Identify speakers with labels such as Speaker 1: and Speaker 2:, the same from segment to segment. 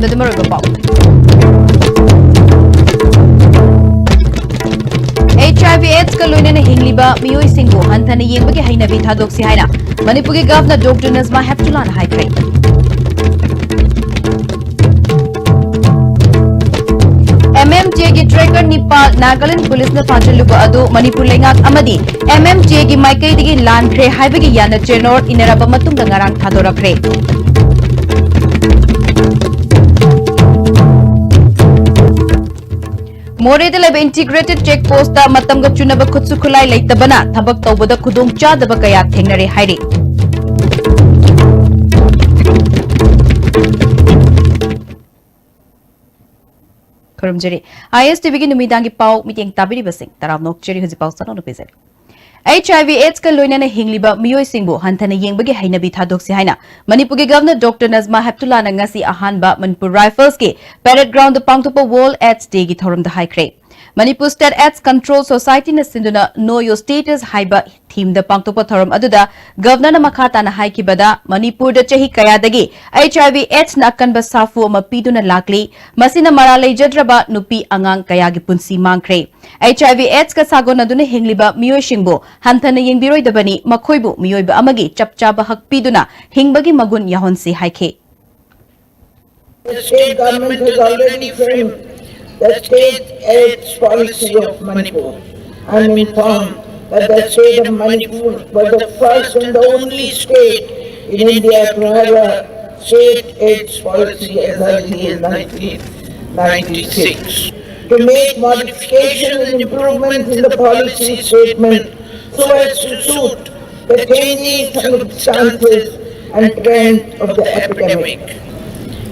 Speaker 1: ꯌꯥꯝꯅ ꯃꯔꯨꯑꯣꯏꯕ ꯄꯥꯎ HIV/AIDS ka loinana hingliba miyoi singbu hanthana yengbagi hainabi thadoksi haina Manipuri Governor Dr. Nazma Heptullah na haikhre MMJ gi tracker Nepal Nagaland police na fajaluba adu Manipur lengak amadi MMJ gi maikai digi lankhre haibagi yana chenor inaraba matungda ngarang thadorakre Moreda leba integrated check post ta matamga chunaba khutsu khulai leitabana thabak tawbada khudong chadaba kaya thengnare hairi Karamjari ISTV gi numidangi pau meeting tabiri basing taramnok cheri huji pau sanono pezari HIV/AIDS ka loinana hingliba miyoi singbu hanthana yengbagi hainabi thadoksi haina Manipur gi Governor Dr. Nazma Heptullah na ngasi ahanba Manipur Rifles ki parade ground da pangtokpa World AIDS Day gi thoram da haikre Manipur State AIDS Control Society na sinduna Know Your Status haiba theme da pangtokpa thoram aduda Governor na makhata na haikibada Manipur da chahi kayadagi HIV/AIDS na kanba safu ama piduna lakli masina maralai jadraba nupi angang kayagi punsi mangkre HIV/AIDS ka sagona duna hingliba miyoi singbu hanthana yengbiroi dabani makhoibu miyoiba amagi chapchaba hakpiduna hingbagi magun yahonsi haike
Speaker 2: The state government has already framed the state AIDS policy of Manipur. I am informed that the state of Manipur was the first and the only state in India to have a state AIDS policy as early as 1996. To make modifications and improvements in the policy statement so as to suit the changing circumstances and trends of the epidemic.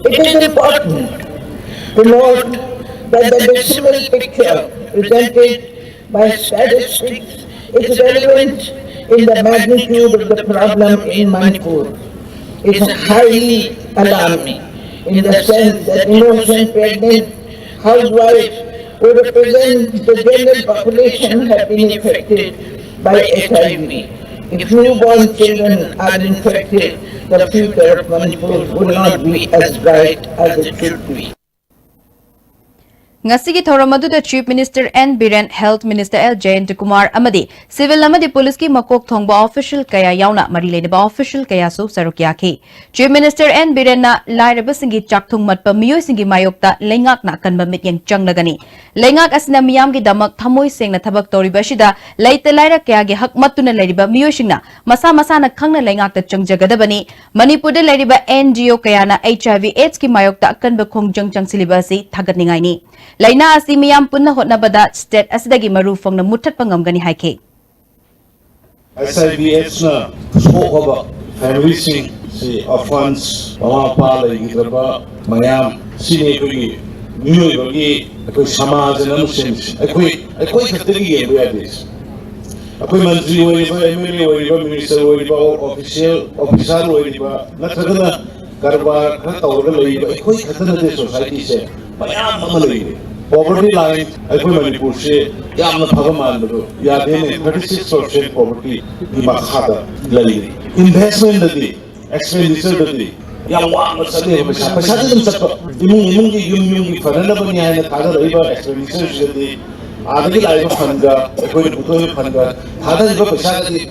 Speaker 2: It is important to note that the decimal picture presented by statistics is relevant in the magnitude of the problem in Manipur. It is highly alarming in the sense that innocent pregnant housewives who represent the general population have been affected by HIV. If newborn children are infected, the future of Manipur will not be as bright as it should be.
Speaker 1: Ngasigi thoramadu Chief Minister N. Biren, Health Minister L. Jayant Kumar amadi Civil amadi Police ki makok thongba official kaya yauna mari leinaba official kaya su sarukya ki Chief Minister N. Biren na lairaba singi chakthung matpa miyoi singi mayokta lengak na kanba mityang changlagani lengak asina miyam gi damak thamoi sengna thabak toriba shida leita laira kaya gi hak matuna leiriba miyoi singna masa masa na khangna lengak ta changjagadabani Manipur de leiriba NGO kaya na HIV/AIDS ki mayokta kanba khongjang changsiliba si thagatningai ni Laina asi miyam punna hotnabada state asidagi maru fongna muthat pangamgani haike
Speaker 3: HIV/AIDS na sokoba family sing si orphans mama pa lai gidraba mayam sine kogi miyoi bagi akoi samaj na muslim akoi khatri ye boyadis akoi mantri hoiba MLA hoiba minister hoiba officer hoiba nathagana karbar khatawga leiba akoi khatana de society se mayam amalai Poverty line, akoi Manipur se yamna phaba manbado yadene 36% poverty di makhada lali investment dadi expenditure dadi yam wang sale paisa dum satpa imung gi yum gi farana bani ana thada raiba expenditure dadi adagi laiba phanga akoi buto phanga thada raiba paisa dadi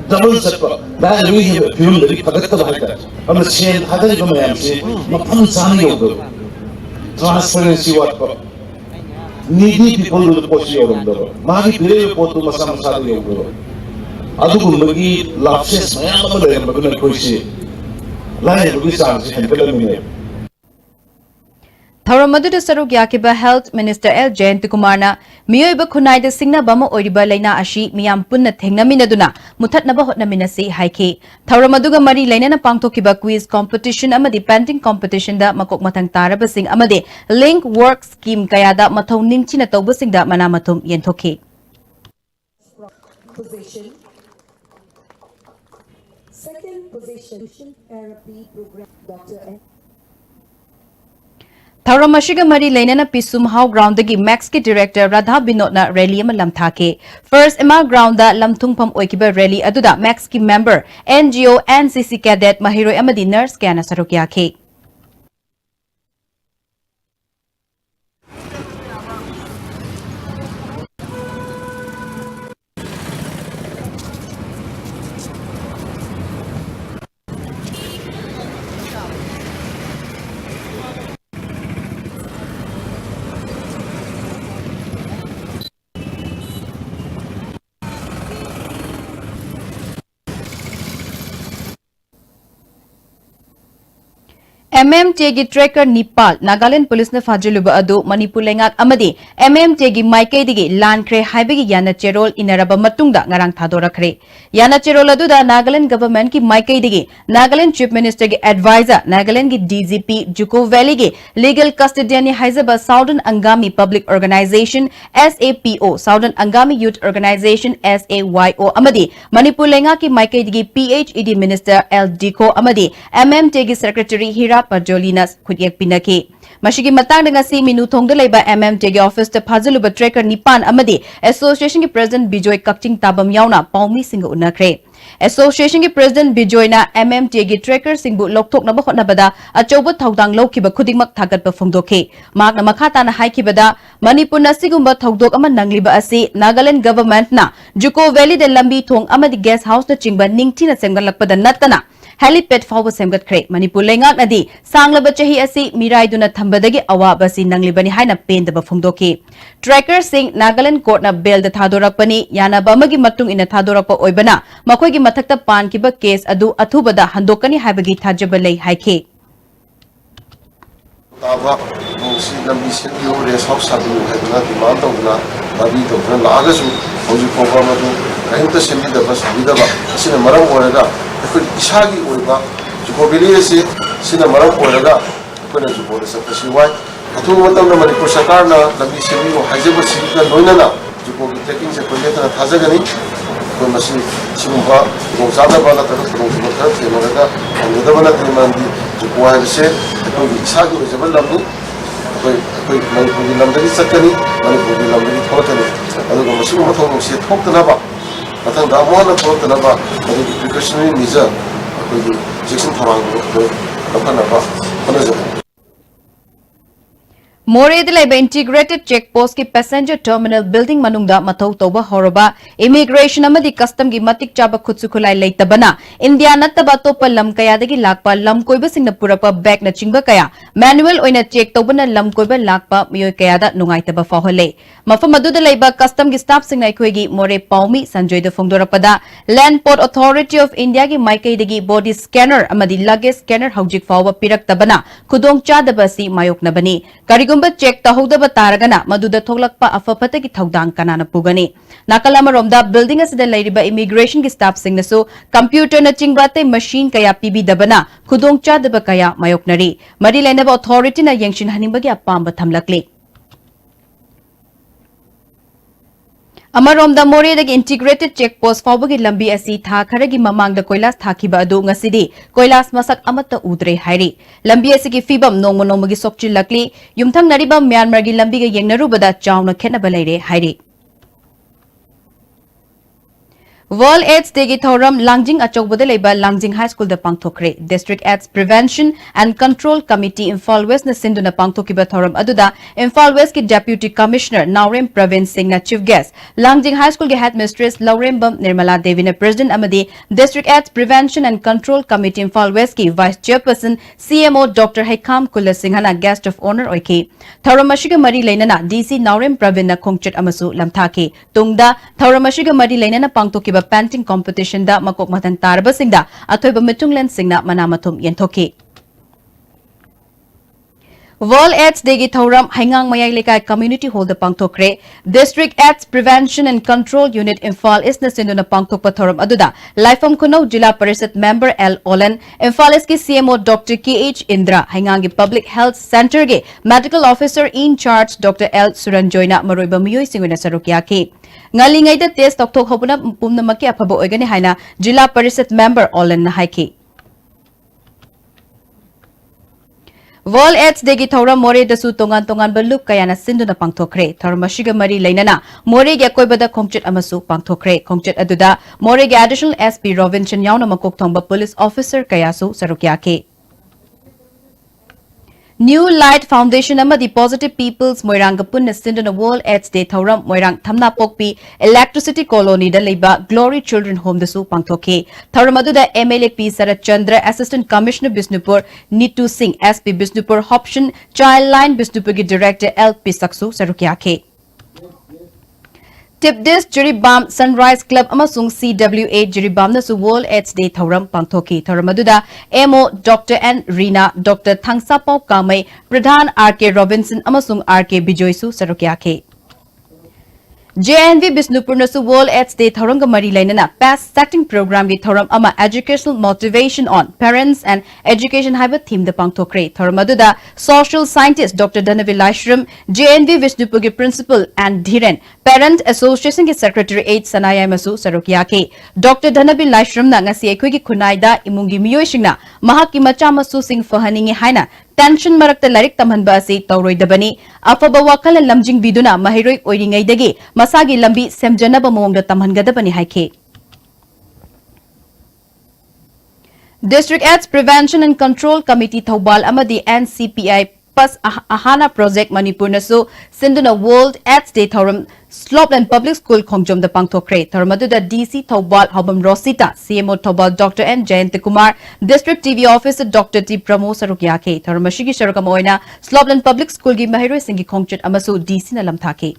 Speaker 3: double satpa da ri film dadi phagatta bhaita amna chen thada raiba mayam se mafam chani yoga transparency watpa needy people will post your own door. Magi pire potu masam masari your door. Adu gumbagi lapses mayam malayam baguna koisi. Lai bugi sansi hempela mine.
Speaker 1: Thoramadu de saruk yakiba Health Minister L. Jayant Kumar na miyoiba khunai de singna bama oiriba laina ashi miyam punna thengnaminaduna muthatnaba hotnaminasi haike Thoramadu ga mari lainana pangthokiba quiz competition amadi painting competition da makok mathang taraba sing amadi link work scheme kayada mathau ningchina tawba singda mana mathum yenthoki
Speaker 4: position. Second position therapy program Dr. N.
Speaker 1: Thauramasiga mari lainana Pisum How Ground dagi Max ki director Radha Binod na rally ama lamthake first ema ground da lamthungpham oikiba rally aduda Max ki member NGO NCC cadet mahiroi amadi nurse kana sarukya ke MMT gi tracker Nepal Nagaland police na fajiluba adu Manipur lengak amadi MMT gi maikai digi lankre haibagi yana cherol inaraba matungda ngarang thadorakre yana cherol adu da Nagaland government ki maikai digi Nagaland chief minister gi advisor Nagaland gi DGP Juko Valley gi legal custodian haizaba Southern Angami Public Organization SAPO Southern Angami Youth Organization SAYO amadi Manipur lengak ki maikai digi PHED minister L Diko amadi MMT gi secretary Hira Parjolinas khudyak pinaki mashigi matang danga si minu thongda leiba MMT gi office ta phajaluba tracker nipan amadi association gi president Bijoy Kakching tabam yauna paumi singa unakre association gi president Bijoy na MMT gi tracker singbu lokthok na ba khotnabada achoba thaudang lokhiba khudingmak thagat ba phongdokhe mak na makhata na haikibada Manipur na sigumba thaudok ama nangliba asi Nagaland government na Juko Valley de lambi thong amadi guest house na chingba ningthina semgalakpada natana helipad fawba semgatkre Manipur lengak nadi sanglaba chahi asi mirai duna thambadagi awaba si nanglibani haina pendaba phongdoki tracker sing Nagaland court na bail da thadorakpani yana bamagi matung ina thadorakpa oibana makhoi gi mathakta pan kiba case adu athubada handokani haibagi thajaba lei haike
Speaker 5: taba si lambi se yo res house sabu haibana demand tawna babi tawna lagasu hoji program adu kainta sembi da bas bidaba sina maram oraga ꯑꯩꯈꯣꯏ ꯏꯁꯥꯒꯤ ꯑꯣꯏꯕ ꯖꯨꯀꯣ valley ꯑꯁꯤ ꯁꯤꯅ ꯃꯔꯝ ꯑꯣꯏꯔꯒ ꯑꯩꯈꯣꯏꯅ ꯖꯨꯀꯣꯗ ꯆꯠꯄꯁꯤ ꯋꯥꯏ ꯑꯊꯨꯕ ꯃꯇꯝꯗ ꯃꯅꯤꯄꯨꯔ ꯁꯔꯀꯥꯔꯅ ꯂꯝꯕꯤ ꯁꯦꯝꯕꯤꯌꯨ ꯍꯥꯏꯖꯕꯁꯤꯒ ꯂꯣꯏꯅꯅ ꯖꯨꯀꯣꯒꯤ ꯇ꯭ꯔꯦꯀꯤꯡꯁꯦ ꯑꯩꯈꯣꯏ ꯂꯦꯞꯇꯅ ꯊꯥꯖꯒꯅꯤ ꯑꯩꯈꯣꯏ ꯃꯁꯤ ꯁꯤꯒꯨꯝꯕ ꯈꯨꯗꯣꯡꯆꯥꯗꯕ ꯅꯠꯇ꯭ꯔꯒ ꯈꯨꯗꯣꯡꯊꯤꯕ ꯈꯔ ꯊꯦꯡꯅꯔꯒ ꯐꯪꯒꯗꯕ ꯅꯠꯇꯦ ꯃꯔꯝꯗꯤ ꯖꯨꯀꯣ ꯍꯥꯏꯕꯁꯦ ꯑꯩꯈꯣꯏꯒꯤ ꯏꯁꯥꯒꯤ ꯑꯣꯏꯖꯕ ꯂꯝꯅꯤ ꯑꯩꯈꯣꯏ ꯃꯅꯤꯄꯨꯔꯒꯤ ꯂꯝꯗꯒꯤ ꯆꯠꯀꯅꯤ ꯃꯅꯤꯄꯨꯔꯒꯤ ꯂꯝꯗꯒꯤ ꯊꯣꯛꯂꯛꯀꯅꯤ ꯑꯗꯨꯒ ꯃꯁꯤꯒꯨꯝꯕ ꯊꯧꯗꯣꯛꯁꯦ ꯊꯣꯛꯇꯅꯕ ꯃꯊꯪꯗ ꯑꯃꯨꯛ ꯍꯟꯅ ꯊꯣꯛꯂꯛꯇꯅꯕ ꯃꯗꯨꯒꯤ ꯄ꯭ꯔꯤꯀꯣꯁꯅꯔꯤ ꯃꯦꯖꯔ ꯑꯩꯈꯣꯏꯒꯤ ꯆꯦꯛꯁꯤꯟ ꯊꯧꯔꯥꯡꯗꯨ ꯑꯩꯈꯣꯏ ꯂꯧꯈꯠꯅꯕ ꯍꯣꯠꯅꯖꯒꯅꯤ
Speaker 1: Moreda leba integrated check post ki passenger terminal building manungda mathau toba horoba immigration amadi custom gi matik chaba khutsu khulai leitabana India nattaba topa lam kaya dagi lakpa lam koiba singna purapa bag na chingba kaya manual oina check tobana lam koiba lakpa miyoi kaya da nungai taba fahole mafam aduda leba custom gi staff singna ikhoi gi more paumi sanjoy da phongdorapada land port authority of India gi maikai dagi body scanner amadi luggage scanner haujik fawba pirak tabana khudong chadaba si mayok na bani karigo check tahodaba taragana maduda tholakpa afapata ki thaudang kanana pugani nakalama romda building asida leiriba immigration ki staff singnasu computer na chingbate machine kaya pibi dabana khudong chadaba kaya mayoknari mari lenaba authority na yengshin hanibagi apamba thamlakli Amaromda Moredagi integrated check post fawbagi lambi asi tha kharagi mamangda koilas thakiba adu ngasidi koilas masak amata udre hairi lambi asi ki fibam nongmagi sokchil lakli yumthang nariba Myanmar gi lambi ga yengnarubada chawna khenaba leire hairi World AIDS Day gi thoram Langjing achobada leba Langjing High School da pangthokre District AIDS Prevention and Control Committee Imphal West na sinduna pangthokiba thoram aduda Imphal West ki Deputy Commissioner Naurem Pravin Singh na chief guest Langjing High School gi headmistress Laurem Bam Nirmala Devi na president amadi District AIDS Prevention and Control Committee Imphal West ki vice chairperson CMO Dr. Haikam Kula Singh na guest of honor oike thoram ashiga mari leinana DC Naurem Pravin na khongchet amasu lamthaki tungda thoram ashiga mari leinana pangthokiba painting competition da makok matang tarba singda athoiba mitunglen singna manamathum yenthoki World AIDS Day gi thoram Haingang Mayai Lekai Community Hall da pangthokre District AIDS Prevention and Control Unit Imphal East na sinduna pangthokpa thoram aduda Laifam Kuno Jila Parishad Member L Olan Imphal East ki CMO Dr. KH Indra Haingang gi Public Health Center gi Medical Officer in Charge Dr. L Suranjoyna maroiba miyoi singuna sarukya ki ngalingai da test tokthok hobuna pumnamaki afaba oigani haina Jila Parishad Member Olan na haiki World AIDS Day gi thoram more dasu tongan balup kayana sinduna pangthokre tharmashiga mari leinana more gi akoibada khongchet amasu pangthokre khongchet aduda more gi additional SP Robinson yauna makok thongba police officer kayasu sarukya ke New Light Foundation amadi Positive People's Moirang Punna Sinduna World AIDS Day thoram Moirang Thamna Pokpi Electricity Colony da leiba Glory Children Home dasu pangthoke thoram aduda MLA P Sarat Chandra Assistant Commissioner Bisnupur Nitu Singh SP Bisnupur Hoption Child Line Bisnupur gi Director LP Saksu sarukya ke Tipdis Jiribam Sunrise Club amasung CWA Jiribam nasu World AIDS Day thoram pangthoki thoramaduda MO Dr. N Rina Dr. Thangsapau Kamai Pradhan RK Robinson amasung RK Bijoysu sarukyake JNV Bisnupur nasu World AIDS Day thoranga mari lainana past setting program gi thoram ama educational motivation on parents and education haiba theme the pangthokre thoramaduda social scientist Dr. Dhanavi Laishram JNV Bisnupur gi principal and Dhiren Parent Association ki Secretary 8 Sanaya masu sarukyake Dr. Dhanavi Laishram na ngasi ekhoi gi khunaida imungi miyoi singna mahaki macha masu sing fahaningi haina tension marakta larik tamhanba ase tawroidabani afaba wakal lamjing biduna mahiroi oiringai dagi masagi lambi semjanaba mongda tamhangadabani haike District AIDS Prevention and Control Committee Thobal amadi NCPI Pas Ahana Project Manipur nasu Sinduna World AIDS Day thoram Slopland Public School Khongjom the Pangthokre Tharmadu DC Thobal Hobam Rosita CMO Thobal Dr. N Jayant Kumar District TV Officer Dr. T Pramo Sarukyake Tharmashigi Sarakamoina Slopland Public School gi Mahiroi Singi Khongchet amasu DC na lamthake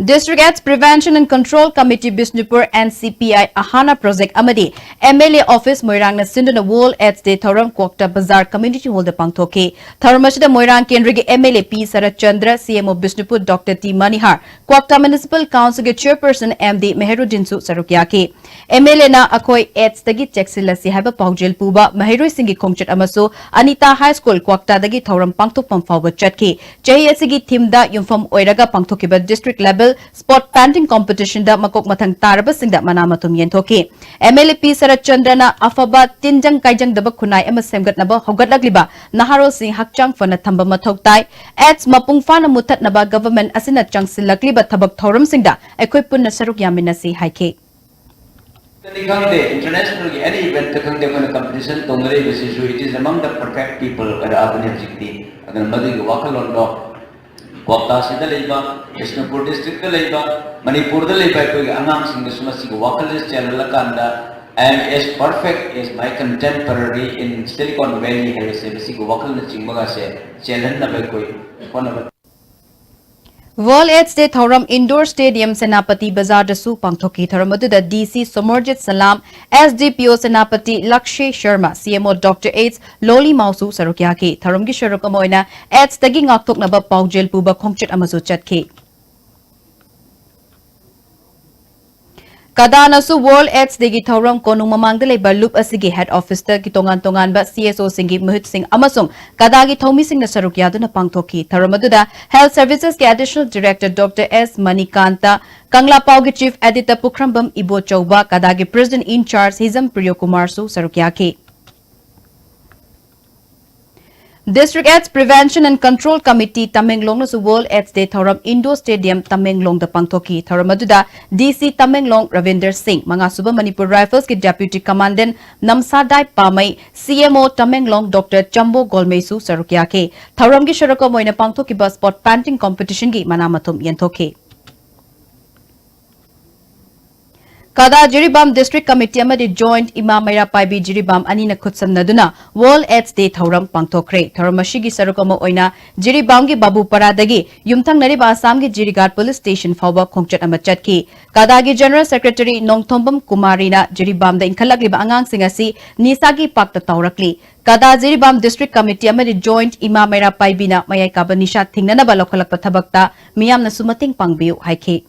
Speaker 1: District AIDS Prevention and Control Committee Bisnupur NCPI Ahana Project Amadi MLA Office Moirang na Sinduna World AIDS Day Thoram Kwokta Bazaar Community Hall the Pangthoke Tharamashida Moirang Kendrigi MLA P Sarat Chandra CMO Bisnupur Dr. T Manihar Kwokta Municipal Council ge Chairperson MD Meherudin Su Sarukyake MLA na akoi AIDS dagi Cheksilasi haba Paujel Puba Mahiroi Singi Khongchet amasu Anita High School Kwokta dagi Thoram Pangthokpam Fawba Chatki Chahi asigi thimda yumfam oiraga Pangthokiba District Level Sport Panting Competition da makok mathang taraba singda manamatum yentoki MLP Sarat Chandrana Afaba Tinjang Kaijang daba khunai ama semgat naba hogatlagliba Naharo Singh Hakchang fana thamba mathok tai AIDS mapung fana muthat naba government asina changsilakliba thabak thoram singda ekhoi punna saruk yamina si haike
Speaker 6: International any event competition it is among the perfect people at Kwokta Sida Leba, Bishnupur District Leba, Manipur Leba, Angang Singh Sumasi, Wakalist Channel Kanda, and as perfect as my contemporary in Silicon Valley, have a Sebisi, Wakal Chimbagase, Channel Nabakoi, one of the
Speaker 1: World AIDS Day Thoram Indoor Stadium Senapati Bazar Dasu Pangthoki Tharamadu DC Somorjit Salam SDPO Senapati Lakshay Sharma CMO Dr. AIDS Loli Mausu Sarukyaki Tharamgi Sharukamoina AIDS Dagi Ngakthok Naba Paujel Puba Khongchet Amasu Chatki Kadanasu World AIDS Day gi Thoram Konung Mamangda leba Loop asigi Head Officer ki tongan ba CSO Singi Muhit Singh amasung Kadagi Thomi Singh na Sarukyaduna Pangthoki Tharamaduna Health Services ki Additional Director Dr. S Manikanta Kangla Pau ki Chief Editor Pukrambam Ibo Chauba Kadagi President in Charge Hizam Priyokumar Su Sarukyaki District AIDS Prevention and Control Committee Tamenglong nasu World AIDS Day Thoram Indoor Stadium Tamenglong da Pangthoki Thoramaduda DC Tamenglong Ravinder Singh Mangasuba Manipur Rifles ki Deputy Commandant Namsadai Pamai CMO Tamenglong Dr. Chambo Golmesu Sarukyake Thoramgi Sharako Moina Pangthoki ba Sport Panting Competition gi manamathum yenthoke Kada Jiribam District Committee amadi Joint Imam Maira Paibi Jiribam Anina Kutsam Naduna World AIDS Day Thoram Pangthokre Thoramashigi Sarukama Oina Jiribam gi Babu Paradagi Yumthang Nariba Assam gi Jirigat Police Station Fawba Khongchat Amachatki Kadagi General Secretary Nongthombam Kumarina Jiribam da Inkalagliba Angang Singasi Nisagi Pakta Taurakli Kada Jiribam District Committee amadi Joint Imam Maira Paibi na Mayai Kaba Nishat Thingnana ba Lokalak Pathabakta Miyam na Sumating Pangbiu Haike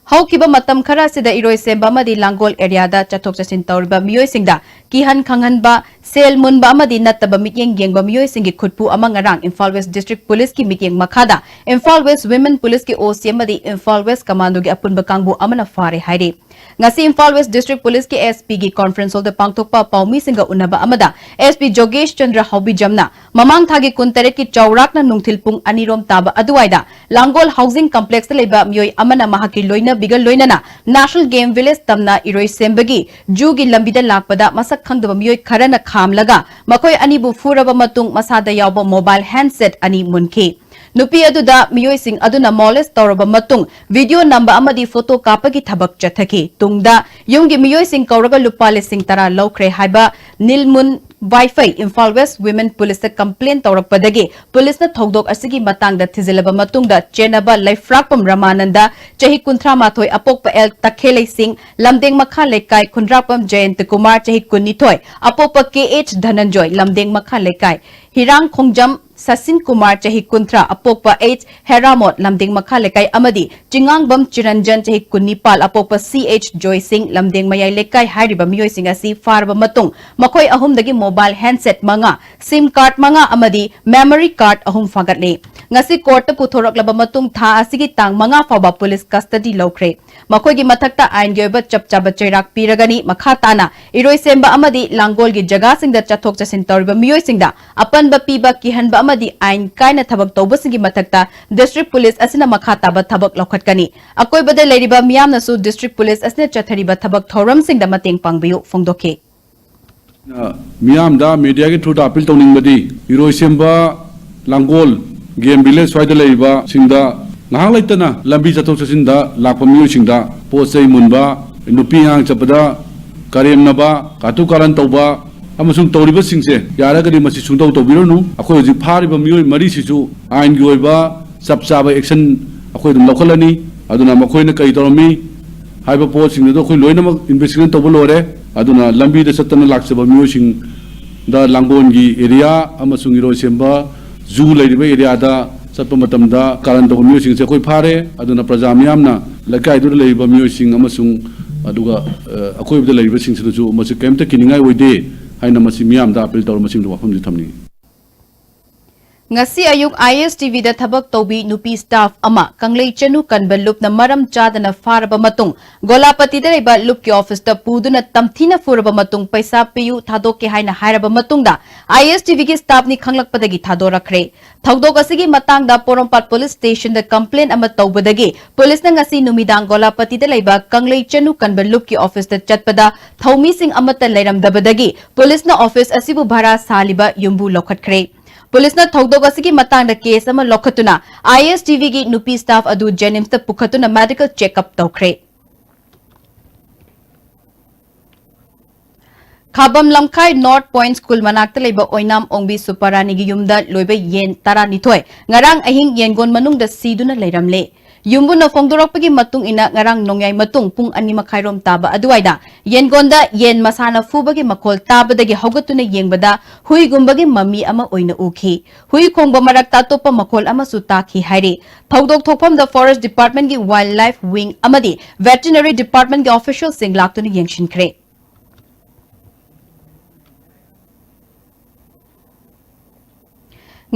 Speaker 1: Haukiba matam khara sida iroi semba amadi Langol area da chathok chasin tawriba miyoi singda kihan khanghanba sel munba amadi nattaba mityeng yengba miyoi singi khutpu amang ngarang Imphal West District Police ki mityeng makhada Imphal West Women Police ki OC amadi Imphal West Commando gi apunba kangbu amana fare haire ngasi Imphal West District Police ki SP gi conference hall da pangthokpa paumi singa unaba amada SP Jogesh Chandra Haubi Jamna mamang thagi kuntare ki chaurakna nungthilpung anirom taba aduwaida Langol Housing Complex leba miyoi amana mahaki loina bigal loinana National Game Village tamna iroi sembagi jugi lambida lakpada masak masak khangdaba miyoi kharana khamlaga makoi anibu furaba matung masada yawba mobile handset ani munki nupi aduda miyoi sing aduna molest toraba matung video number amadi photo kapagi thabak chathaki tungda yumgi miyoi sing kauraga lupale sing tara lokre haiba nilmun Wi-Fi Imphal West Women Police complaint taurakpadagi police na thodok asigi matangda thizilaba matungda chenaba laifrakpam Ramananda chahi kunthra mathoi apokpa el takhelei sing lamdeng makha lekai khundrapam Jayant Kumar chahi kunithoi apokpa KH Dhananjoy lamdeng makha lekai Hirang Khongjam Sasin Kumar chahi kunthra apokpa H Heramot lamdeng makha lekai amadi Chingangbam Chiranjan chahi kunipal apokpa CH Joy Singh lamdeng mayai lekai hairiba miyoi sing asi farba matung makoi ahumdagi mobile handset manga SIM card manga amadi memory card ahum fagatle ngasi court puthoraklaba matung tha asigi tang manga faba police custody lokre makoi gi mathakta ain gyoba chapchaba chairak piragani makha tana iroi semba amadi langol gi jaga singda chathok chasin toriba miyoi singda apanba piba kihanba amadi ain kaina thabak tawba singi mathakta district police asina makha taba thabak lokhatkani akoi bada leiriba miyamna su district police asne chathariba thabak thoram singda mateng pangbiu phongdokhe
Speaker 7: मियाम दा media के through appeal तौनिंग बदी इरोइसेम्बा Langol game village स्वाइद लेबा सिंदा नहां लेतना लंबी चथोक चसिंदा लाप मियो सिंदा पोसै मुनबा नुपी Hong चपदा करेमनबा कातु कारण तौबा अमसुंग तौरिबा सिंसे यारगदि मसि सुंतौ तौबिरोनु अखोय जि फारिबा मियो मरी सिसु आइन गी ओइबा सबचाबा एक्शन अखोय दम लखलनी अदुना मखोयना कई तौरमी हाइबा पोस सिंगदो अखोय लोइनमक इन्वेस्टिगेशन तौबा लोरे aduna lambi da satana laksaba miyosing da langon gi area amasung iro semba zoo leiriba area da satpa matam da karan da miyosing se koi phare aduna praja miyamna lakai du leiriba miyosing amasung aduga akoi da leiriba sing se ju masi kemta kiningai oide haina masi miyam da appeal tor masing do wafam ji thamni
Speaker 1: ngasi ayuk ISTV da thabak tobi nupi staff ama kanglei chenu kanbal lup na maram chadana faraba matung golapati da leba lup ki office da puduna tamthina furaba matung paisa piyu thadok ke haina hairaba matung da ISTV ki staff ni khanglak padagi thadorakre thodok asigi matang da porompat police station da complaint ama tawbadagi police na ngasi numidang golapati da leba kanglei chenu kanbal lup ki office da chatpada thaumi sing amata leiram dabadagi police na office asibu bhara saliba yumbu lokhatkre police ना थौदोग असगी Matang case अमा लोखतुना ISTV की नुपी staff अदु जेनिम्स ता पुखतुना medical checkup तौखरे खाबम लमखाई नॉर्थ पॉइंट स्कूल मनाक्ता लेबा ओइनाम ओंबी सुपरानी गी युमदा लोइबा येन तारा निथोय ngarang ahing yengon manung da siduna leiramle युम्बुना फोंदोरकपगी मतुंग इना ngarang नोंयाय मतुंग पुंग अनि मखाइरोम ताबा अदुवाइदा येनगोंदा येन मसाना फुबगी मखोल ताबदगी हौगतुना येंगबदा हुइगुंबगी मम्मी अमा ओइना उखी हुइ खोंगबा मरक्ता तोपा मखोल अमा सु ताखी हाइरे थौदोक थोफम द फॉरेस्ट डिपार्टमेंट गी वाइल्ड लाइफ विंग अमदी वेटरनरी डिपार्टमेंट गी ऑफिशियल सिंग लाक्तुना येंगशिनख्रे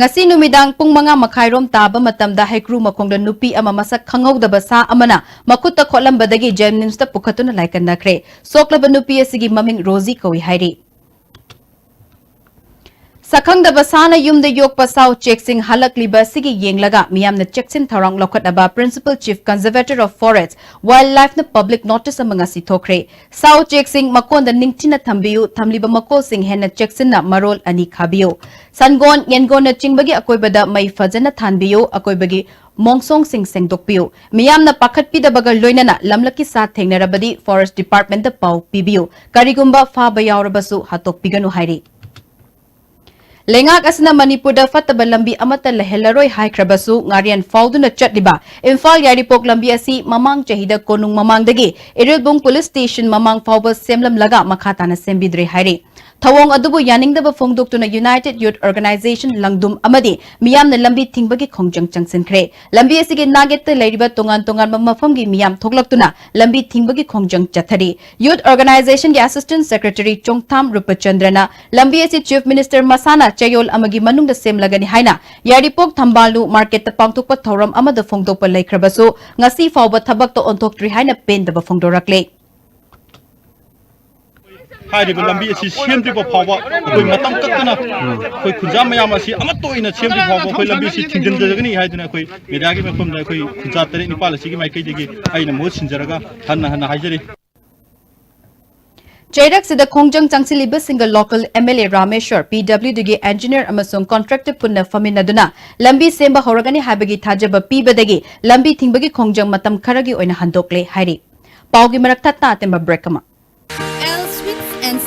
Speaker 1: ngasi numidang pung manga makhairom taba matamda hekru makongda nupi ama masak khangauda sa amana makutta kholambadagi jemnims ta pukhatuna laikanakre soklaba nupi asigi maming Rosie kawi hairi Sakhangda basana yumda yok pasau checksing halakliba sigi yenglaga miyamna checksin tharang lokhataba principal chief conservator of forests wildlife na public notice amanga si thokre sau checksing makonda ningtina thambiu thamliba makol sing henna checksin na marol ani khabiu sangon yengon na chingbagi akoibada mai fajana thanbiu akoibagi mongsong sing sengdokpiu miyamna pakhatpida bagal loinana lamlaki sa thengnarabadi forest department da pau pibiu karigumba fa bayawrabasu hatokpiganu hairi Lengak asna Manipur da fataba lambi amata lehelaroi haikrabasu ngarian fauduna chatliba Imphal yaripok lambi asi mamang chahida konung mamangdagi Irilbung police station mamang fauba semlam laga makhatana sembidre hairi Thawong adubu yaningdaba phongdoktuna United Youth Organization langdum amadi miyamna lambi thingbagi khongjang changsinkre lambi asigi nagette leiriba tongan mafamgi miyam thoglaktuna lambi thingbagi khongjang chathari Youth Organization gi Assistant Secretary Chongtham Rupachandrana lambi asi Chief Minister Masana Chayol amagi manungda semlagani haina yaripok thambalu market ta pangthokpa thoram amada phongdokpa laikrabasu ngasi fauba thabak to onthoktri haina pendaba phongdorakle
Speaker 8: हाइरिबा लंबी असि सेमद्रिबा फावबा कोइ मतम कत्तना कोइ खुजा मयाम असि अमतोइना सेमद्रि फावबा कोइ लंबी असि थिंजनजगनि हाइदना कोइ मेडियागी मफमदा कोइ खुजा तरे निपाल असि माइकैदगी आइना मो सिनजरगा हन्ना हाइजरि
Speaker 1: Chairak sida Khongjang Changsilib single local MLA Rameshwar PWD engineer amasung contractor punna faminaduna lambi semba horagani habagi thajaba pibadagi lambi thingbagi Khongjang matam kharagi oina handokle hairi paugi marak thatna atemba break ama
Speaker 9: L Sweets and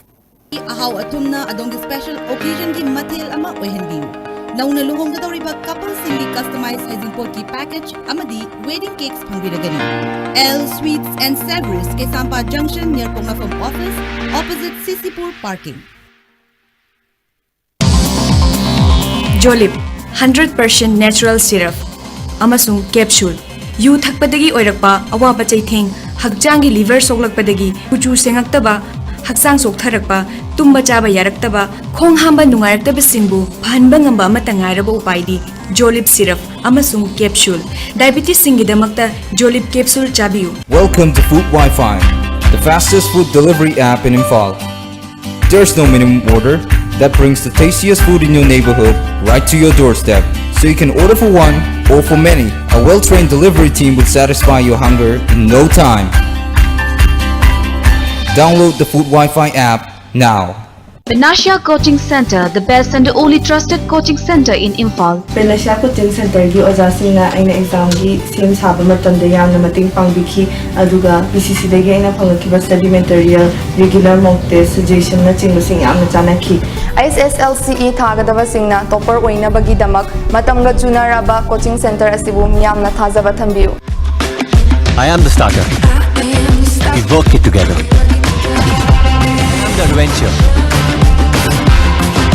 Speaker 9: ahaw atumna adong special occasion gi mathil ama oihanbiu nauna luhonggadoriba couple singi customized hazing pot ki package amadi wedding cakes phangbiragani L Sweets and Savories ke Sampa Junction near Pongafam office opposite Sisipur parking
Speaker 10: Jolip 100% natural syrup amasung capsule yu thakpadagi oirakpa awaba chaitheng hakjangi liver soklakpadagi kuchu sengaktaba haksang soktharakpa tumba chaba yaraktaba khong hamba nungaraktaba singbu phanba ngamba amata ngairaba upaidi Jolip syrup amasung capsule diabetes singidamakta Jolip capsule chabiu.
Speaker 11: Welcome to Food Wi-Fi, the fastest food delivery app in Imphal. There's no minimum order that brings the tastiest food in your neighborhood right to your doorstep, so you can order for one or for many. A well-trained delivery team will satisfy your hunger in no time. Download the Food Wi-Fi app now.
Speaker 12: Benasha Coaching Center, the best and the only trusted coaching center in Imphal.
Speaker 13: Benasha Coaching Center gi ojasingna aina exam gi sem saba matamda yamna mating pangbikhi aduga PCC dagi aina phangkiba study material regular mock test suggestion na chingbasing yamna chanakhi.
Speaker 14: SSLCE thagadaba singna topper oina bagi damak matamga junaraba coaching center asibu miyamna thajaba thambiu.
Speaker 15: I am the starter. We work it together. I am the adventure.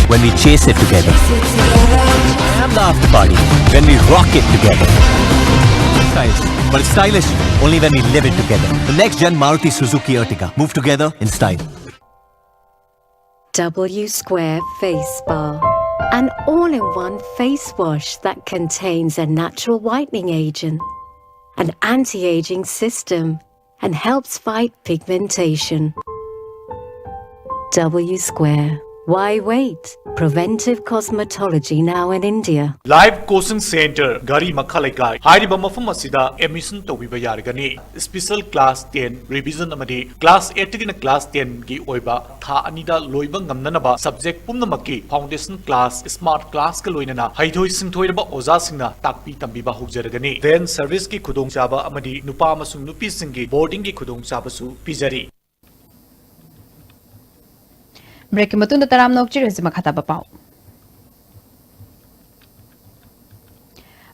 Speaker 15: When we chase it together. I am the after party. When we rock it together. Stylish, but it's stylish only when we live it together. The next gen Maruti Suzuki Ertiga. Move together in style.
Speaker 16: W Square Face Bar. An all-in-one face wash that contains a natural whitening agent, an anti-aging system, and helps fight pigmentation. W Square. Why wait? Preventive cosmetology now in India.
Speaker 17: Live Coaching Center, Gari Makhalagai, Hariba Mafumasida, emission to Vibayargani, Special Class 10, Revision Amadi, Class 8 in Class 10 Gi Oiba, Tha Anida Loibang Namnaba, Subject Pumnamaki, Foundation Class, Smart Class Kaloinana, Haidoi Sintoiba Ozasina, Takpi Tambiba Hujargani, then Service Ki Kudong Jaba Amadi, Nupamasung Nupi Singi, Boarding Ki Kudong Jabasu, Pizari.
Speaker 1: Break matunda taram nokchir hisi makhata bapau.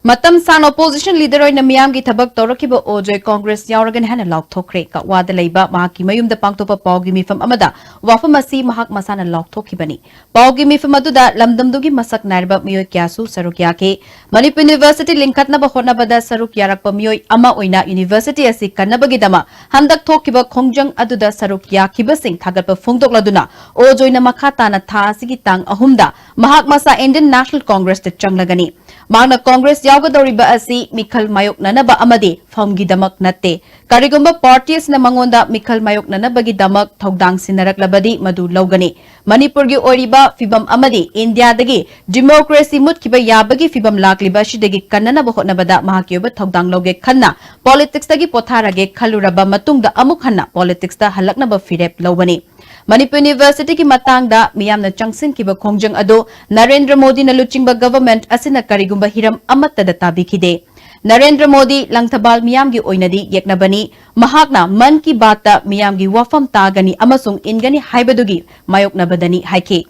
Speaker 1: Matam sang opposition leader oina miyam gi thabak tawrakiba Ojoy Congress yauragan hana laukthokre ka wada leiba mahaki mayumda pangtopa paugi mifam amada wafam asi mahak masana laukthokibani paugi mifam aduda lamdamdugi masak nairba miyoy kyasu saruk yake Manipur University linkatna ba honabada saruk yarakpa miyoy ama oina university asi kannabagi dama handak thokiba khongjang aduda saruk yakiba sing thagatpa phongdokladuna Ojoy na makhata na tha asigi tang ahumda mahak masa Indian National Congress te changlagani Magna Congress Yagadoriba asi Mikhal Mayok Nanaba Amadi Famgi Damak Nate. Karigumba parties na mangonda Mikhal Mayok Nanabagi Damak Togdang Sinarak Labadi Madu Logani. Manipurgi Oriba Fibam Amadi India Dagi Democracy Mut Kiba Yabagi Fibam Lakliba Shidagi Kanana Bohot Nabada Mahakyoba Togdang Loge Kanna. Politics Dagi Potarage Kaluraba Matungda Amukhanna Politics da Halaknaba Firep Lobani. Manipur University ki matang da miyam na changsin kiba khongjang ado Narendra Modi na luchingba government asina karigumba hiram amatta da tabikide. Narendra Modi langthabal miyam gi oinadi yeknabani mahakna man ki bata miyam gi wafam tagani amasung ingani haibadugi mayokna badani haike.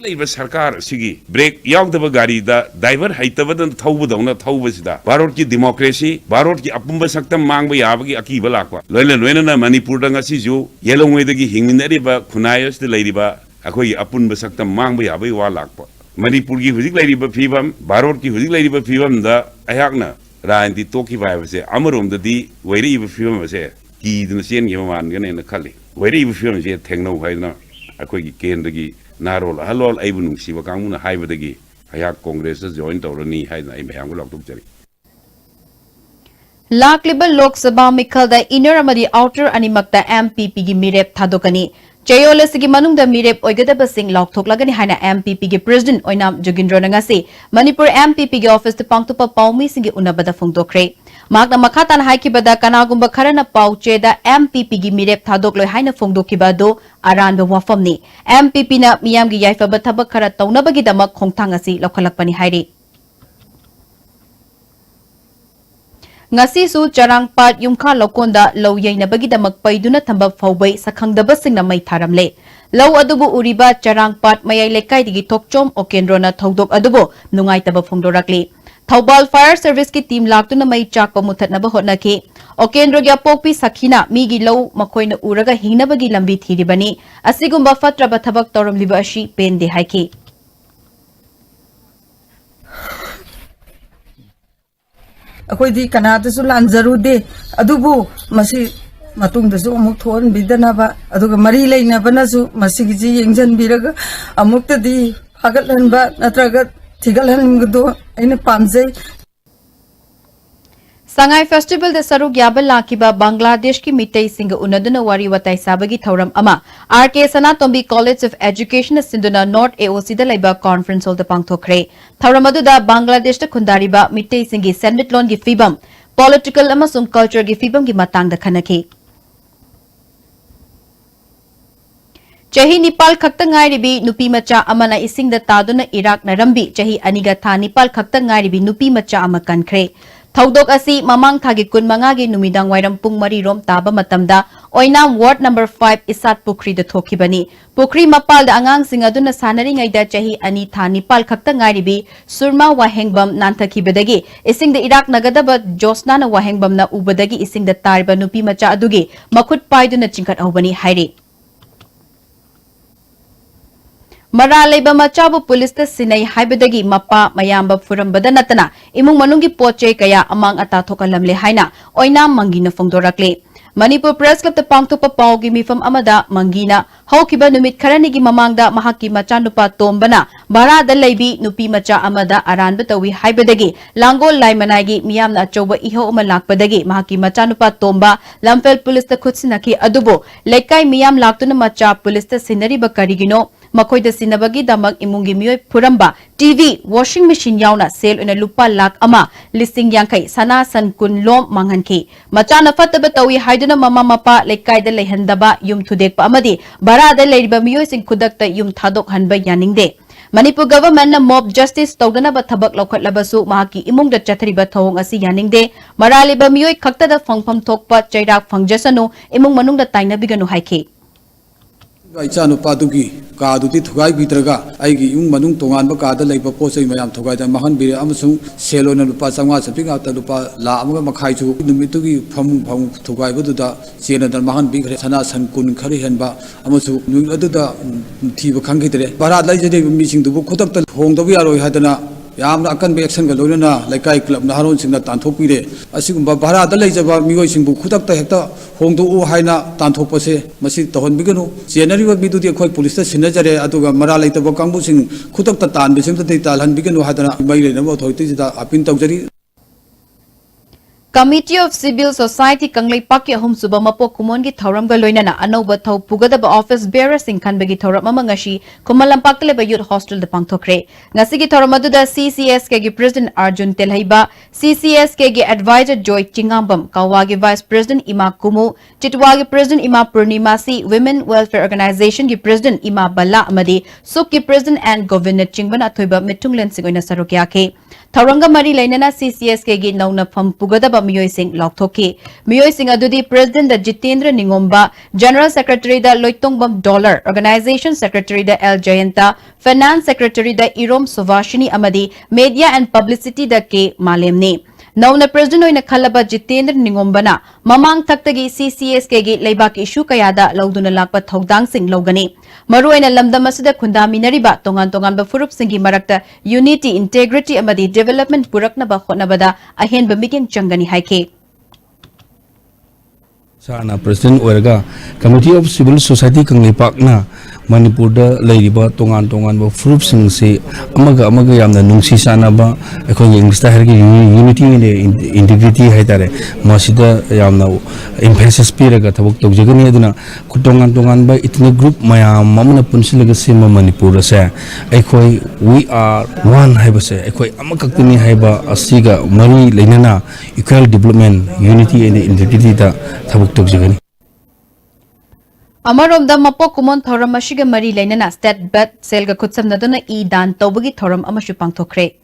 Speaker 18: Labor Sarkar Sigi break Yog the Bagarida, Diver Haitavan Taubadona Taubasida, Barot ki democracy, Barot ki Apumba Saktam Mangba Yabagi Akibalakwa, Loyana Manipuranga Sizu, Yellow Wedagi Hingineriba, Kunayas the Ladyba, Akoi Apun Basaktam Mangba Yabi Walakwa. Manipurgi Huzik Ladyba Fibam, Barot ki Huzik Ladyba Fibam the Ayakna, Ryan the Toki Vivase, Amarum the D, where even film was here, Key the Sian Yaman in the Kali, where even films yet Techno Haina, Akoi Kendagi. Narol, Halol Abunum, Sivakamuna Hivadagi, Hayak Congress joined or any high Mayang. Laklibal Lok Sabha Mikal the inner amadi outer animakta MPP gi mirep thadokani.
Speaker 1: Chayol asigi manungda mirep oigadabasing lauktoklagani haina MPP gi President Oinam Jogindro ngasi Manipur MPP gi office te pangtupa paumi singi unabada phongdokre. Magna makhatan haikibada kanagumba kharana paucheda MPP gi mirep thadokloi haina phongdokiba do aranba wafamni. MPP na miyam gi yaifaba thabak khara taunabagi damak khongthang asi lokhalakpani hairi. Ngasi su charangpat yumkha lokonda low yainabagi damak paiduna thamba phawbai sakhangdabasingna mai tharamle. Low adubu uriba charangpat mayai lekai digi thokchom okendrona thodok adubu nungaitaba phongdorakli. Thaubal Fire Service ki team laktuna mai chakpa muthatnaba hotnaki. Okendro gya pokpi sakhina migi low makoina uraga hingnabagi lambi thiribani. Asigumba fatraba thabak toramliba ashi pende haiki.
Speaker 19: अकोई कनादसु लांजरुदे अदुबु मसी मतुंगदसु अमुक थोन बिदनाबा अदुगा मरी लेनबनसु मसीगिजी यंजनबिरग अमुक्तदी फागलहनबा नत्रगा थिगलहनगदो अइने पामजै
Speaker 1: Sangai Festival de Saruk Yabal Lakiba Bangladesh ki Mitei Singh Unaduna Wari Watai Sabagi Thauram Ama RK Sanatombi College of Education Sinduna North AOC da Laiba Conference Hall the Pangthokre Thauram Aduda Bangladesh da Khundariba Mitei Singh Senate Lon gi Fibam Political amasung Culture gi Fibam gi Matang da Khanaki Chahi Nepal khakta ngairibi nupi macha amana ising da taduna Iraq na rambi chahi aniga tha Nepal khakta ngairibi nupi macha ama kankhre Thaudok asi mamang thagi kun mangagi numidang wairam pung mari rom taba matamda Oinam Ward number 5 Isat Pukri da thokibani Pukri mapal da angang sing aduna sanari ngaida chahi ani tha Nepal khakta ngairibi Surma Wahengbam nanthakibadagi ising da Iraq nagadaba Josna na Wahengbam na ubadagi ising da tarba nupi macha adugi makhut paiduna chingkat awbani hairi Maraleba machabu police ta sinai haibadagi mapa mayamba furambada natana imung manungi poche kaya amang ata thokalamle haina oina mangina phongdorakle Manipur Press Club ta pangthopa paugi mifam amada mangina haukiba numit kharani gi mamangda mahaki machanupa tombana barada leibi nupi macha amada aranba tawi haibadagi langol laimanai gi miyamna achoba iho uma lakpadagi mahaki machanupa tomba lamfel police ta khutsinaki adubo lekai miyam laktuna macha police ta sinari bakarigino Makoy da sinabagi damak imungi miyoy puramba TV washing machine yauna sale una lupa lak ama listing yangkai sana san kun lom manghanki macha na fataba tawi haiduna mama mapa lekai da lehandaba yum thudek pa amadi bara da leiba miyoy sing khudak ta yum thadok hanba yaningde Manipur government na mob justice tawdana ba thabak lokhat labasu mahaki imung da chathri ba thong asi yaningde marali ba miyoy khakta da phangpham thokpa chairak phangjasanu imung manung da taina biganu haiki
Speaker 20: Ichanu padugi kaduti thugai bitraga aigi yung manung tongan ba kada leiba posai mayam thugai da mahan bire amasung selona lupa sangwa sapinga ta lupa la amaga makhai chu numitugi pham thugai bu da sena da mahan bi khare sana san kun khari henba amasu nu adu da thiba khangki tere bara lai jade mi sing du khotak ta hong da bi aroi hadana yamna akan be action ga loina laikai club na haron sing na tanthok pire asigumba bara da lai jaba mioi sing bu khutak ta hekta hong du u haina tanthok pase masi tohon biganu jenari ba bidu di khoi police ta sinajare aduga mara lai ta ba kangbu sing khutak ta tan be sim ta dei talhan biganu hadana mai le na bo thoi ti da apin tawjari
Speaker 1: Committee of Civil Society Kanglai Pakya Hum Suba Mapo Kumon gi Thauram ga loinana anoba thau pugadaba office bearer sing khan begi thauram ama ngashi Kumalam Pakleba Youth Hostel de Pangthokre ngasi gi thauram adu da CCSK gi President Arjun Telhaiba CCSK gi Advisor Joy Chingambam Kawa gi Vice President Ima Kumu Chitwa gi President Ima Purnimasi Women Welfare Organization gi President Ima Balla amadi Suk gi President and Governor Chingban athoiba mitunglen sing oina sarokya ke Thauranga mari lainana CCSK gi nauna pham pugadaba Miyoy Singh Loktoki. Miyoy Singh adudi President da Jitendra Ningomba, General Secretary da Loitongbam Dollar, Organization Secretary da L Jayanta, Finance Secretary da Irom Suvashini Amadi, Media and Publicity da K Malemni. Nauna President oina khalaba Jitendra Ningombana, Mamang Taktagi CCSK gi Laibak issue kayada lauduna lakpa thogdang sing logani. Maru oina lamdam asida khundami nariba tongan ba furup singi marakta unity, integrity amadi development purakna ba khonabada ahen ba miking changani haike.
Speaker 21: Sana President Oerga Committee of Civil Society Kanglai Pak na Manipur leiriba tongan tongan ba fruit sing se amaga yamna nungsi sana ba ekho English ta hergi unity and integrity hai tare masida yamna emphasis piraga thabuk tawjagani aduna kutongan tongan ba itne group mayam mamna punsilaga sima Manipur se ekhoi we are one hai ba se ekhoi amakaktini hai ba asiga mari leinana equal development unity and integrity ta thabuk tawjagani
Speaker 1: Amarom da mapok kumon thoram ashiga mari lainana state bat selga kutsam nadana I dan tawbagi thoram amashu pangthokre.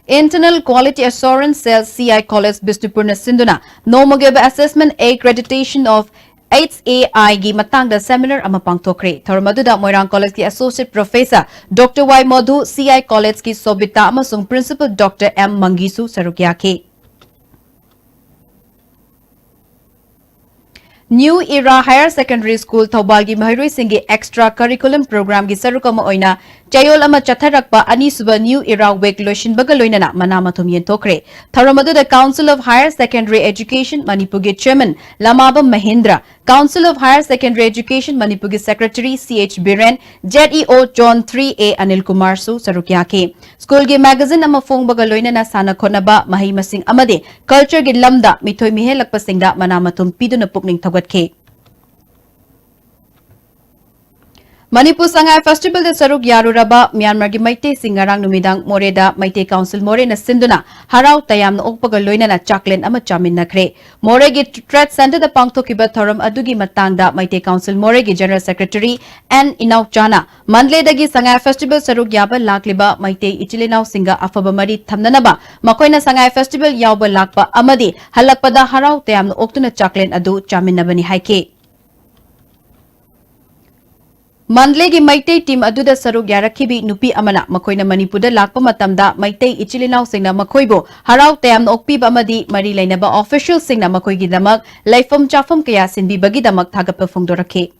Speaker 1: Internal Quality Assurance Cell CI College Bisnupurna Sinduna Nomogeba Assessment Accreditation of 8AI gi matangda seminar ama pangthokre. Thormaduda Moirang College ki Associate Professor Dr. Y Madhu CI College ki Sobita amasung Principal Dr. M Mangisu sarukyake. New Era Higher Secondary School Thaubalgi Maharoi Singhi Extra Curriculum Program gi sarukama oina chayol ama chatharakpa ani suba New Era Week loishin bagaloinana manamathum yentokre. Tharamadu the Council of Higher Secondary Education Manipur gi Chairman Lamaba Mahindra, Council of Higher Secondary Education Manipur gi Secretary CH Biren, ZEO John 3A Anil Kumar Su sarukyake. School gi magazine ama fong bagaloinana sana khonaba mahi masing amade culture gi lamda mithoi mihelakpa singda manamathum piduna pukning ke. Manipur Sangai Festival de Saruk Yaruraba Myanmar gi Maite Singarang Numidang Moreda Maite Council More na Sinduna Harau Tayam na Okpaga Loina na Chaklen ama Chamin nakre. More gi Trade Center da Pangthokiba Thoram Adugi Matangda Maite Council More gi General Secretary N Inauk Chana Mandle dagi Sangai Festival Saruk Yaba Lakliba Maite Ichilinau Singa Afaba Mari Thamnanaba Makoina Sangai Festival Yauba Lakpa Amadi Halakpada Harau Tayam na Oktuna Chaklen Adu Chamin nabani haike. Mandle gi Maitei team aduda saruk yarakhibi nupi amana makoina Manipurda lakpa matamda Maitei ichilinau singna makoibo harau tayam okpiba amadi mari lainaba official singna makoigi damak laifam chafam kaya sinbi bagi damak thagappa phongdorakhe.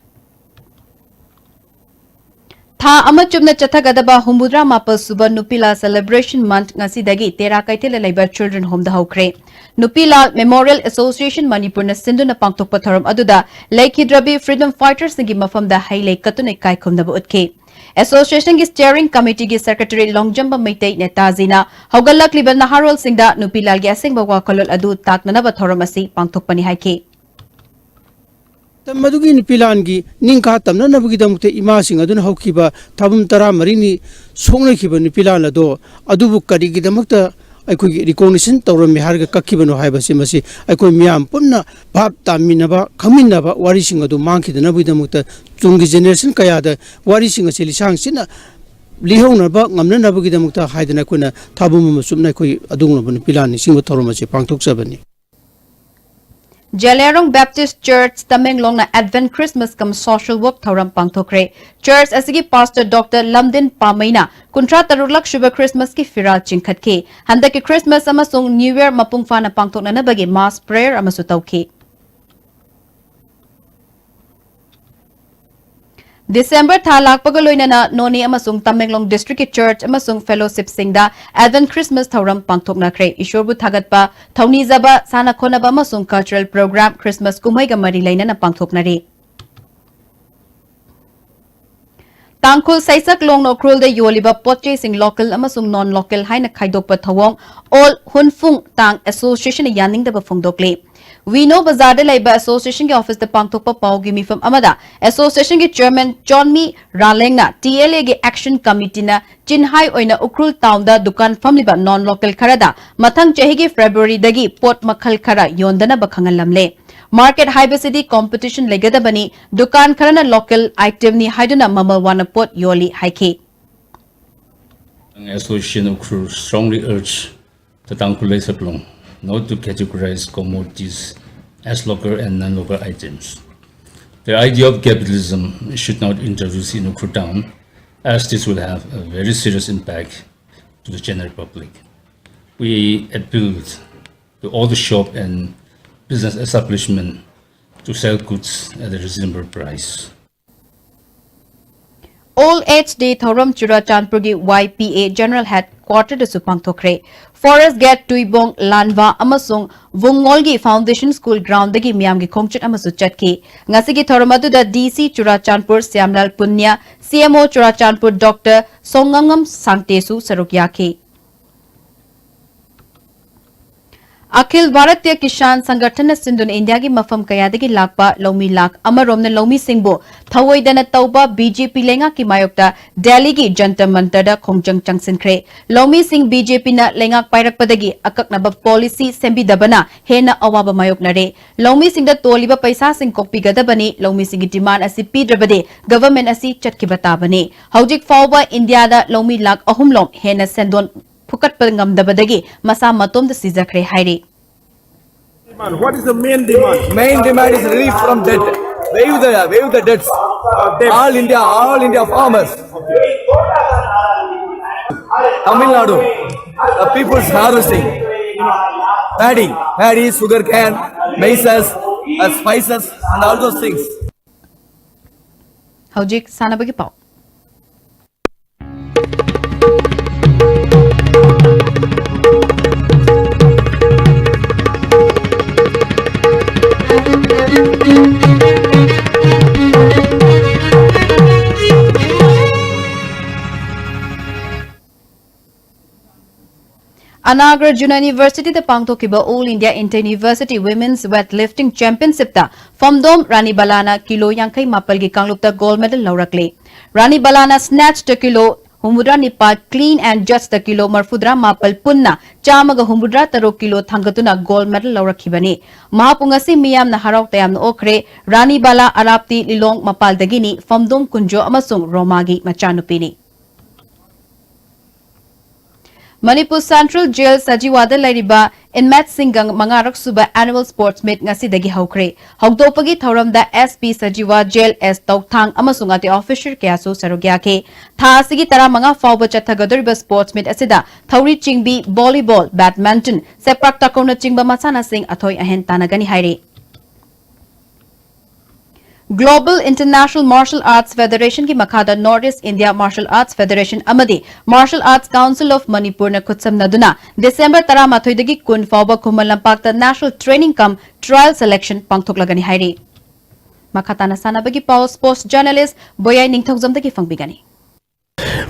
Speaker 1: Tha amachumna chathagadaba Humbudra Mapal Suba Nupila Celebration Month ngasidagi Tera Kaitela Labor Children Home da hokre. Nupila Memorial Association Manipur na Sinduna Pangtokpa Thoram aduda Laikhidrabi Freedom Fighters ngi mafamda hailai katune kaikhum nabu utke. Association gi Steering Committee gi Secretary Longjamba Maitei Netazina Haugalak Liban Naharol Singda Nupila gi asengba wakalol adu taknanaba thoram asi pangtokpani haike.
Speaker 22: Madugi Nipilangi, Ninka Tamna Nabugidamte Imasing Adun Hokiba, Tabum Tara Marini, Songna Kiba Nipilana do, Adubu Kadigidamata, I could recognition Toram Miharga Kakibano Hibasimasi, I could Miam Punna, Pap Taminaba, Kaminaba, Warishing Adu Monkey, the Nabudamuta, Tungi Generation Kayada, Warishing a Silisang Sina, Lihona Bak, Namna Nabugidamuta, Haidanakuna, Tabum Sumnako Aduna Pilani, Singatoramasi, Pangtok Sabani.
Speaker 1: Jalerong Baptist Church Tamenglong na Advent Christmas kam social work thoram pangthokre. Church asigi Pastor Dr. Lamdin Pamaina kuntra tarulak Shubha Christmas ki firal chingkhatke. Handa ki Christmas amasung New Year mapungfa na pangthokna na bagi mass prayer amasu tawke. December thalak pagaloina na Noni amasung Tamenglong District Church amasung Fellowship Singda Advent Christmas thoram pangthokna kre. Ishorbu thagatpa Thawni Zaba sana khonaba amasung cultural program Christmas kumaiga mari laina na pangthokna re. Tangkhul Saisak Longno Krul de Yoliba Potche Sing local amasung non-local haina khaidokpa thawong all Hunfung Tang Association yaning da bafungdokle. We know Bazar de Labor Association ke office the Pangtokpa Paugi Mifam Amada Association ke Chairman John Mi Ralengna TLA ke Action Committee na Chinhai oina Ukrul Town da Dukan Famliba non-local Karada Mathang Chahi ke February dagi Port Makhal Khara Yondana Bakhangal Lamle Market Hybrid Competition Legada Bani Dukan Karana local item ni Haidana Mamal Wana Port Yoli Haike
Speaker 23: Association of Crew strongly urge the Tangkhul Saisak not to categorize commodities as local and non-local items. The idea of capitalism should not introduce in Ukhrul town, as this will have a very serious impact to the general public. We appeal to all the shop and business establishment to sell goods at a reasonable price.
Speaker 1: All HD Thoram Chura Chandpurgi YPA General Head ꯀ꯭ꯋꯥꯔꯇꯔꯗꯁꯨ ꯄꯥꯡꯊꯣꯛꯈ꯭ꯔꯦ forest gate ꯇꯨꯏꯕꯣꯡ ꯂꯥꯟꯕ ꯑꯃꯁꯨꯡ ꯋꯨꯡꯉꯣꯜꯒꯤ foundation school ꯒ꯭ꯔꯥꯎꯟꯗꯒꯤ ꯃꯤꯌꯥꯝꯒꯤ ꯈꯣꯡꯆꯠ ꯑꯃꯁꯨ ꯆꯠꯈꯤ ꯉꯁꯤꯒꯤ ꯊꯧꯔꯝ ꯑꯗꯨꯗ DC Churachandpur Shyamlal Punya CMO Churachandpur doctor ꯁꯣꯡꯉꯝꯉꯝ ꯁꯥꯡꯇꯦꯁꯨ ꯁꯔꯨꯛ ꯌꯥꯈꯤ अखिल भारतीय किसान संगठन सिंधुन इंडिया की मफम कयादगी लाकपा लौमी लाख अमरोमन लौमी सिंहबु थवोइदन तौबा बीजेपी लेंगा की मायोक्ता दिल्ली की जंतर मंतर खोंजंग चंगसिनख्रे लौमी सिंह बीजेपी न लेंगा पाइरकपदगी अककनब पॉलिसी सेंबिदबना हेना अवाब मायोकनरे लौमी सिंह तोलिब पैसा सिंह कोकपिगदबनी लौमी सिंह डिमांड असि पीद्रबदे गवर्नमेंट असि चटकिबताबनी हौजिक फाउबा इंडिया दा लौमी लाख अहुमलोम हेना सेंदोन फुकटप ngamdabadagi masa matom da sijakre hairi
Speaker 2: What is the main demand?
Speaker 3: Main demand is relief from debt. Waive the debts. All India farmers. Tamil Nadu, the people's harvesting. Paddy, sugar cane, maize, spices, and all those things.
Speaker 1: Hojik sanabagi pau. Anagra Junior University the Pangtokiba All India Inter-University Women's Weightlifting Championship ta Famdom Rani Balana kilo yankai mapalgi kanglupta gold medal laurakle. Rani Balana snatched the kilo humudra nipat clean and just the kilo marfudra mapal punna chamaga humudra taro kilo thangatuna gold medal laurakibani. Mahapungasi miyam na haraw tayam na okre Rani Bala Arapti Lilong Mapal Dagini Famdom Kunjo Amasung Romagi Machanupini. Manipur Central Jail Sajiwada Lariba Inmat Singang Mangarak Suba Annual Sports Meet ngasi dagi haukre. Haukdopagi thauramda SP Sajiwa Jail S Tauthang amasung ati official kayasu sarugyake. Tha asigi tara manga fauba chathagadoriba sports meet asida thauri chingbi volleyball, badminton, sepak takona chingba masana sing athoi ahen tanagani haire. Global International Martial Arts Federation की मखादा North East India Martial Arts Federation अमदी Martial Arts Council of Manipur न खुत्सम नदुना December 13 कुन फाउबा Khuman लंपाक्ता National Training Cum Trial Selection पांगथोक लगनी हाइरी मखाता नसानाबगी पाव sports journalist बोयाई निंगथोकजमदगी फंगबिगनी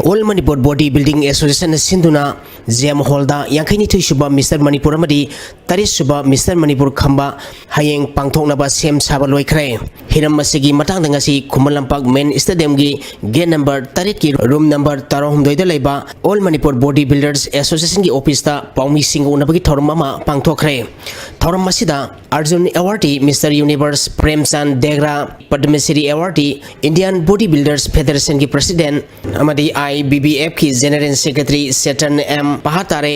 Speaker 4: All Manipur Body Building Association Sinduna Jam Holda Yankini Shuba Mr. Manipur Amadi Taris Shuba Mr. Manipur Khamba Hayeng Pangtongnaba Sem Sabaloi Kre Hiram Masigi Matang Dangasi Kumalampak Main Stadium Gi Gate number Tariki Room number Tarohum Doida Leba All Manipur Body Builders Association Gi Office ta Paumi Singh Unabagi Thormama Pangtokre Thoram Masida Arjun Awardee Mr. Universe Premchand Degra Padmasiri Awardee Indian Body Builders Federation Gi President Amadi IBBF की general secretary सेटन M पहातारे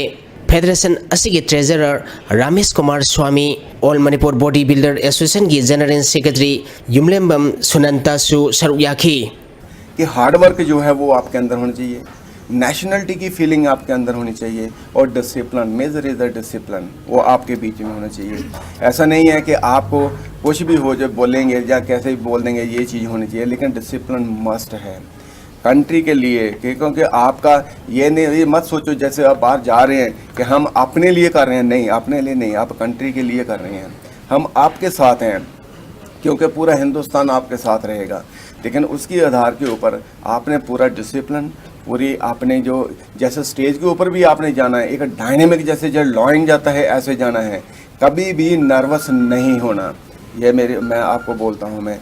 Speaker 4: federation असगी treasurer Ramesh Kumar Swami all Manipur body builder association की general secretary Yumlembam Sunanta सु सरुयाखी
Speaker 24: कि hard work जो है वो आपके अंदर होना चाहिए, नेशनलिटी की फीलिंग आपके अंदर होनी चाहिए और discipline, major is the discipline वो आपके बीच में होना चाहिए। ऐसा नहीं है कि आपको कुछ भी हो जो बोलेंगे या कैसे भी बोल देंगे ये चीज़ होनी चाहिए, लेकिन डिसिप्लिन मस्ट है कंट्री के लिए। क्योंकि आपका ये नहीं, ये मत सोचो जैसे आप बाहर जा रहे हैं कि हम अपने लिए कर रहे हैं, नहीं, अपने लिए नहीं, आप कंट्री के लिए कर रहे हैं। हम आपके साथ हैं क्योंकि पूरा हिंदुस्तान आपके साथ रहेगा, लेकिन उसकी आधार के ऊपर आपने पूरा डिसिप्लिन, पूरी आपने जो जैसे स्टेज के ऊपर भी आपने जाना है, एक डायनेमिक जैसे जब लॉइंग जाता है ऐसे जाना है, कभी भी नर्वस नहीं होना। ये मैं आपको बोलता हूँ। मैं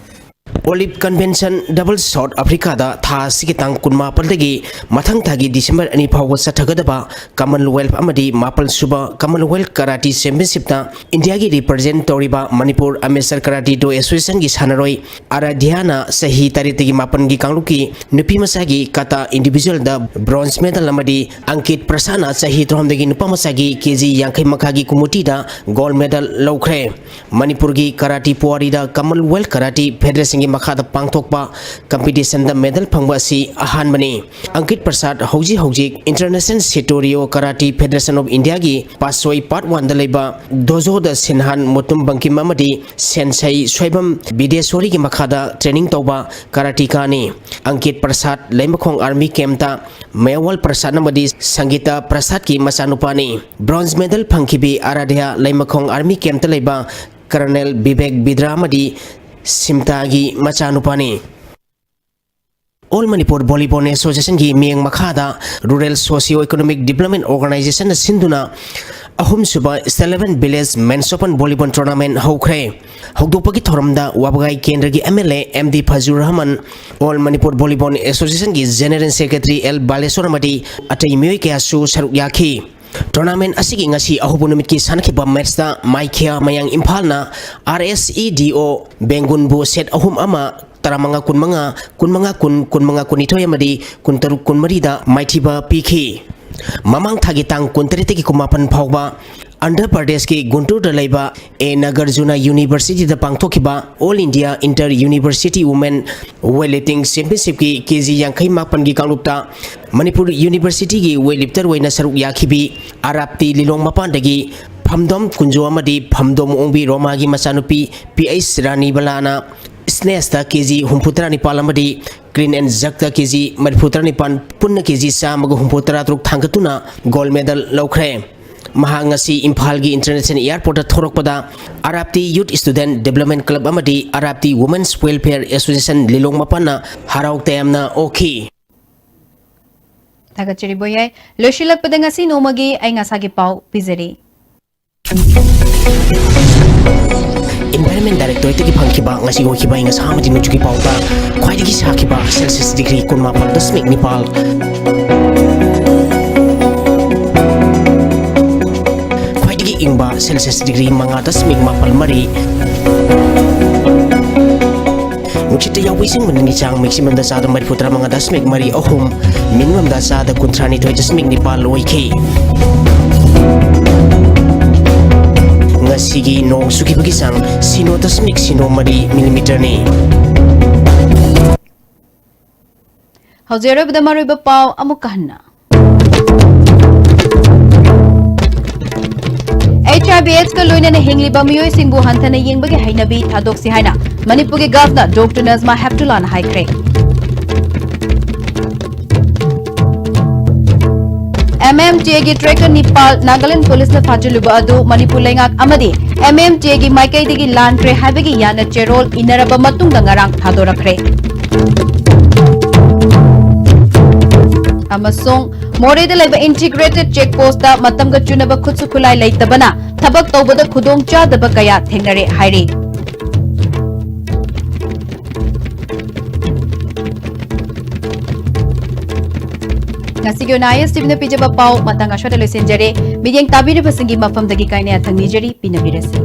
Speaker 4: olive convention double shot Africa दा था सिगितांग कुनमा पलदगी मथंग थागी दिसंबर अनि फाव सथगदबा कॉमनवेल्थ अमदी मापल सुबा कॉमनवेल्थ कराटी चैंपियनशिप ता इंडिया की रिप्रेजेंट तोरिबा मणिपुर अमेसर कराटी दो एसोसिएशन की सानरोई आराध्याना सही तारितगी मापन की कांगलुकी नुपी मसागी काता इंडिविजुअल दा ब्रोंज मेडल अमदी अंकित प्रसाना सही त्रोमदगी नुपा मसागी केजी यांखै मखागी कुमुटी दा गोल्ड मेडल लौख्रे। मणिपुर की कराटी पुआरी दा कॉमनवेल्थ कराटी फेडरेशन की makhada pangthokpa competition da medal phangba asi ahan bani Ankit Prasad hauji International Setorio Karate Federation of India gi pasoi part 1 da leba dojo da sinhan motum bangkim amadi sensei soibam bidesori gi makhada training toba karate kani Ankit Prasad leimakhong army camp ta Mayawal Prasad namadi Sangita Prasad ki machanupani bronze medal phangkibi Aradhya leimakhong army camp ta leba Colonel Bibek Bidra amadi Simta gi machanupani All Manipur Volleyball Association gi mieng makhada Rural Socio-Economic Development Organization sinduna ahum suba 11 village men's open volleyball tournament hokre hokdopagi thoramda wabagai kendra gi MLA MD Fazur Rahman All Manipur Volleyball Association gi General Secretary L Baleswar mati atai mioi kya su saruk yakhi tournament asigi ngasi ahubu numit ki sanakhiba match da Maikhia mayang Imphal na RSEDO Bengun bu set ahum ama taramanga kunmanga kunithoy amadi kuntaruk kunmari da maithiba pikhi mamang thagi tang kuntarite ki kumapan phawba Andhra Pradesh ki Guntur da laiba A Nagarjuna University da pangthokiba All India Inter University Women Weightlifting Championship ki KG yankai mapan gi kanglupta Manipur University gi weightlifter waina saruk yakhibi Arapti Lilong mapan dagi Phamdom Kunjo amadi Phamdom Ongbi Roma gi machanupi PS Rani Balana Snatch ta KG humputra ni palamadi Clean and Jerk ta KG Mariputra ni pan punna KG samaga humputra truk thangatuna gold medal laukre mahangasi Imphal gi International Airport thorokpada Arapti Youth Student Development Club amadi Arapti Women's Welfare Association Lilong mapana harauk tayamna okhi
Speaker 1: Tagachiri boyay loshilak padangasi nomagi ay ngasagi pau pizeri
Speaker 4: Environment Directorate ki phangkiba ngasi go khiba inga samadi nuchuki pauta khwaidagi sakhiba Celsius degree kunma pandasmik Nepal khwaidagi ingba Celsius degree manga dasmik mapal mari nuchita yawising manani chang maximum da sada mari putra manga dasmik mari ahum minimum da sada kuntrani toy dasmik Nepal oike Sigi no suki bagi sang sino dasmik sino mari millimeter ni
Speaker 1: Hauzero bida marui bapau amukahna HIV/AIDS ka loina na hingli ba miyoi singbu hantana yengbagi hainabi thadoksi haina Manipur ke Governor Dr. Nazma Heptullah na haikre MMJ gi tracker Nepal Nagaland police na fajuluba adu Manipur lengak amadi MMJ gi maikai digi landre habegi yana cherol inaraba matung da ngarang thadorakre amasong more de leba integrated check post da matam ga chunaba khutsu khulai leitabana thabak tawbada khudong cha daba kaya thengnare hairi Ngasigi Onayas TV na pijaba pau matang asya da losenjare biyeng tabiri basingi mafam dagi kaine athang nijari pinabirasi